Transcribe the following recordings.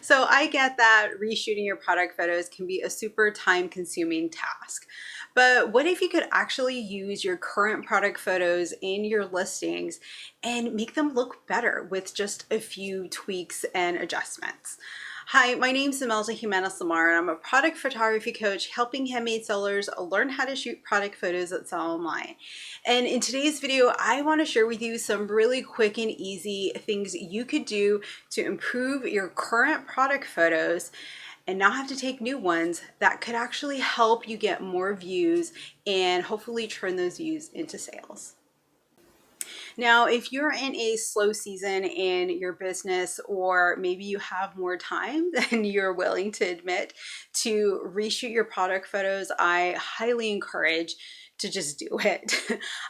So I get that reshooting your product photos can be a super time consuming task. But what if you could actually use your current product photos in your listings and make them look better with just a few tweaks and adjustments? Hi, my name is Imelda Jimenez Lamar, and I'm a product photography coach helping handmade sellers learn how to shoot product photos that sell online. And in today's video, I want to share with you some really quick and easy things you could do to improve your current product photos and not have to take new ones that could actually help you get more views and hopefully turn those views into sales. Now, if you're in a slow season in your business, or maybe you have more time than you're willing to admit to reshoot your product photos, I highly encourage to just do it.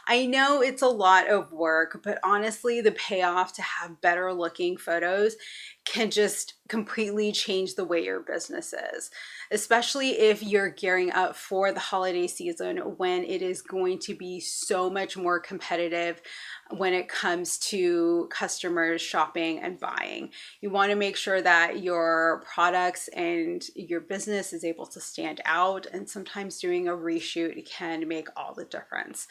I know it's a lot of work, but honestly, the payoff to have better looking photos can just completely change the way your business is, especially if you're gearing up for the holiday season when it is going to be so much more competitive when it comes to customers shopping and buying. You want to make sure that your products and your business is able to stand out, and sometimes doing a reshoot can make all the difference.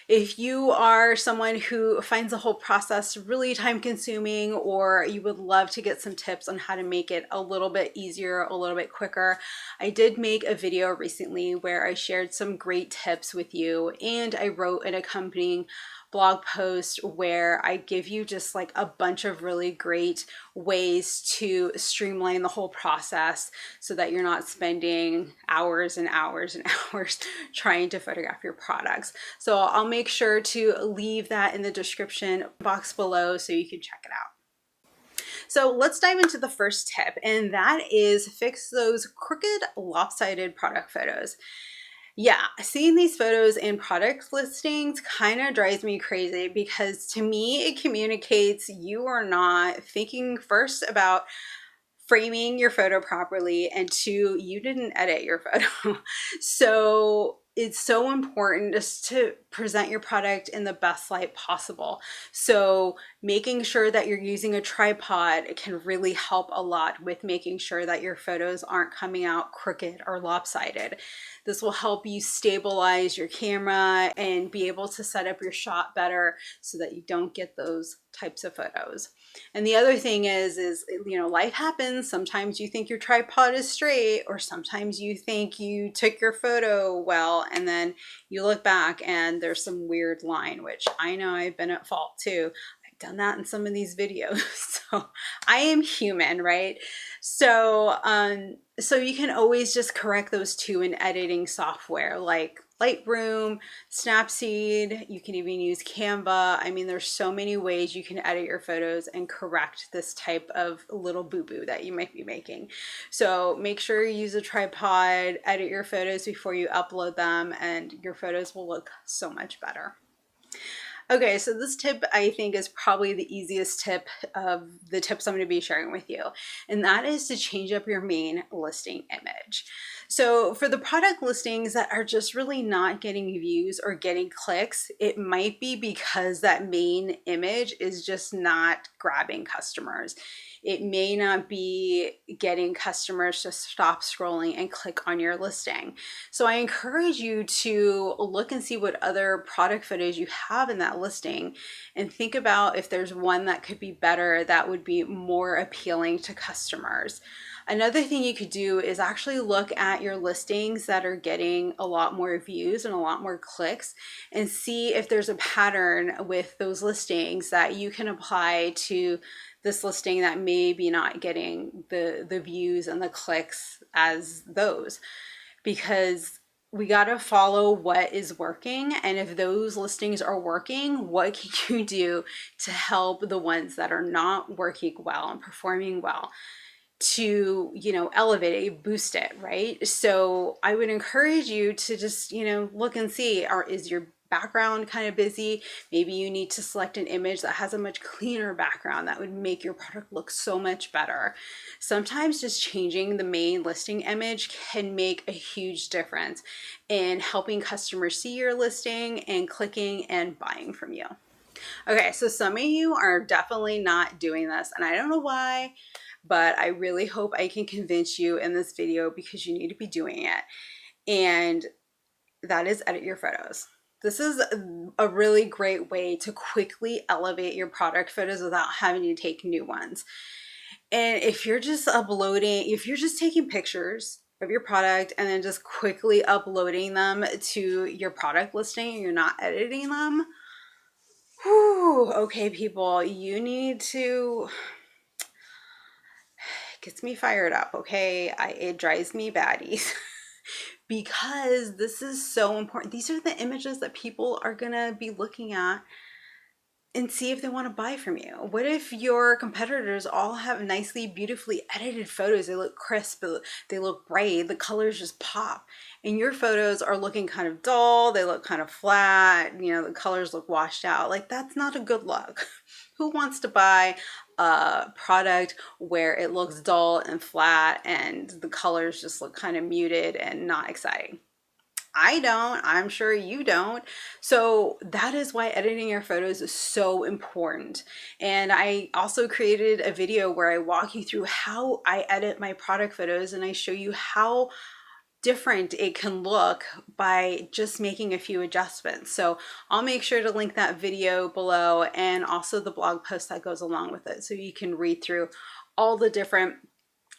If you are someone who finds the whole process really time consuming, or you would love to get some tips on how to make it a little bit easier, a little bit quicker, I did make a video recently where I shared some great tips with you, and I wrote an accompanying blog post where I give you just like a bunch of really great ways to streamline the whole process so that you're not spending hours and hours and hours trying to photograph your products. So I'll make sure to leave that in the description box below so you can check it out. So let's dive into the first tip, and that is fix those crooked, lopsided product photos. Yeah, seeing these photos in product listings kind of drives me crazy, because to me, it communicates you are not thinking first about framing your photo properly, and two, you didn't edit your photo. So it's so important just to present your product in the best light possible. So making sure that you're using a tripod can really help a lot with making sure that your photos aren't coming out crooked or lopsided. This will help you stabilize your camera and be able to set up your shot better so that you don't get those types of photos. And the other thing is life happens. Sometimes you think your tripod is straight, or sometimes you think you took your photo well, and then you look back and there's some weird line, which I know I've been at fault too. I've done that in some of these videos. So I am human, right? So you can always just correct those too in editing software like Lightroom, Snapseed. You can even use Canva. I mean, there's so many ways you can edit your photos and correct this type of little boo-boo that you might be making. So make sure you use a tripod, edit your photos before you upload them, and your photos will look so much better. Okay, so this tip I think is probably the easiest tip of the tips I'm going to be sharing with you, and that is to change up your main listing image. So for the product listings that are just really not getting views or getting clicks, it might be because that main image is just not grabbing customers. It may not be getting customers to stop scrolling and click on your listing. So I encourage you to look and see what other product photos you have in that listing, and think about if there's one that could be better, that would be more appealing to customers. Another thing you could do is actually look at your listings that are getting a lot more views and a lot more clicks, and see if there's a pattern with those listings that you can apply to this listing that may be not getting the views and the clicks as those. Because we got to follow what is working, and if those listings are working, what can you do to help the ones that are not working well and performing well to elevate it, boost it, right? So I would encourage you to just look and see, is your background kind of busy? Maybe you need to select an image that has a much cleaner background that would make your product look so much better. Sometimes just changing the main listing image can make a huge difference in helping customers see your listing and clicking and buying from you. Okay, so some of you are definitely not doing this, and I don't know why, but I really hope I can convince you in this video because you need to be doing it. And that is edit your photos. This is a really great way to quickly elevate your product photos without having to take new ones. And if you're just uploading, if you're just taking pictures of your product and then just quickly uploading them to your product listing and you're not editing them, whew, okay, people, you need to, it gets me fired up, okay? It drives me batty. Because this is so important. These are the images that people are gonna be looking at and see if they want to buy from you. What if your competitors all have nicely, beautifully edited photos? They look crisp, they look bright, the colors just pop. And your photos are looking kind of dull, they look kind of flat, you know, the colors look washed out. Like, that's not a good look. Who wants to buy a product where it looks dull and flat and the colors just look kind of muted and not exciting? I don't. I'm sure you don't. So that is why editing your photos is so important. And I also created a video where I walk you through how I edit my product photos and I show you how different it can look by just making a few adjustments. So I'll make sure to link that video below and also the blog post that goes along with it so you can read through all the different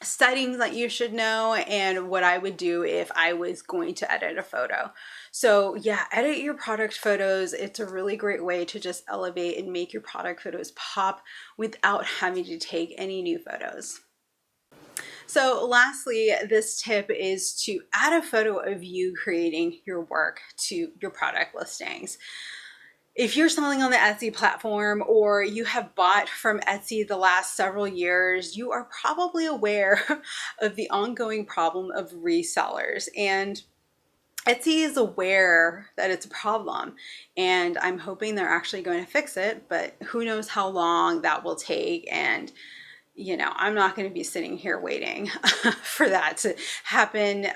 settings that you should know and what I would do if I was going to edit a photo. So yeah, edit your product photos. It's a really great way to just elevate and make your product photos pop without having to take any new photos. So lastly, this tip is to add a photo of you creating your work to your product listings. If you're selling on the Etsy platform or you have bought from Etsy the last several years, you are probably aware of the ongoing problem of resellers. And Etsy is aware that it's a problem, and I'm hoping they're actually going to fix it, but who knows how long that will take. And you know, I'm not going to be sitting here waiting for that to happen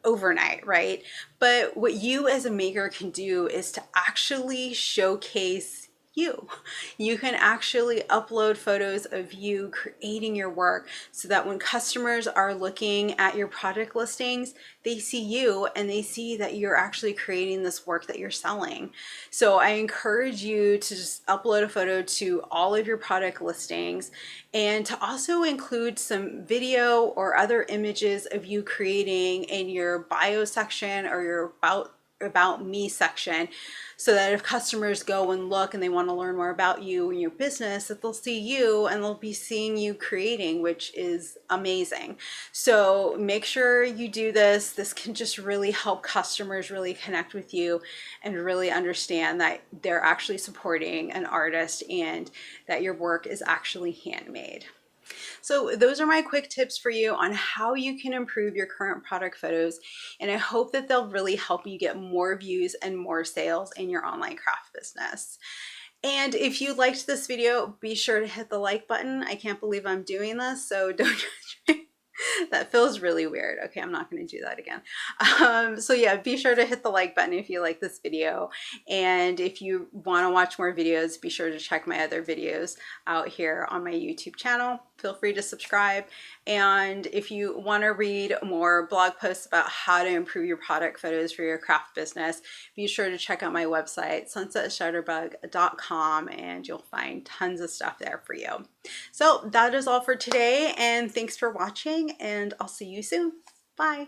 overnight, right? But what you as a maker can do is to actually showcase you. You can actually upload photos of you creating your work so that when customers are looking at your product listings, they see you and they see that you're actually creating this work that you're selling. So I encourage you to just upload a photo to all of your product listings and to also include some video or other images of you creating in your bio section or your about me section, so that if customers go and look and they want to learn more about you and your business, that they'll see you and they'll be seeing you creating, which is amazing. So make sure you do this. This can just really help customers really connect with you and really understand that they're actually supporting an artist and that your work is actually handmade. So those are my quick tips for you on how you can improve your current product photos, and I hope that they'll really help you get more views and more sales in your online craft business. And if you liked this video, be sure to hit the like button. I can't believe I'm doing this, so don't judge me. That feels really weird. Okay, I'm not going to do that again. So yeah, be sure to hit the like button if you like this video. And if you want to watch more videos, be sure to check my other videos out here on my YouTube channel. Feel free to subscribe. And if you want to read more blog posts about how to improve your product photos for your craft business, be sure to check out my website, sunsetshutterbug.com, and you'll find tons of stuff there for you. So that is all for today, and thanks for watching, and I'll see you soon. Bye.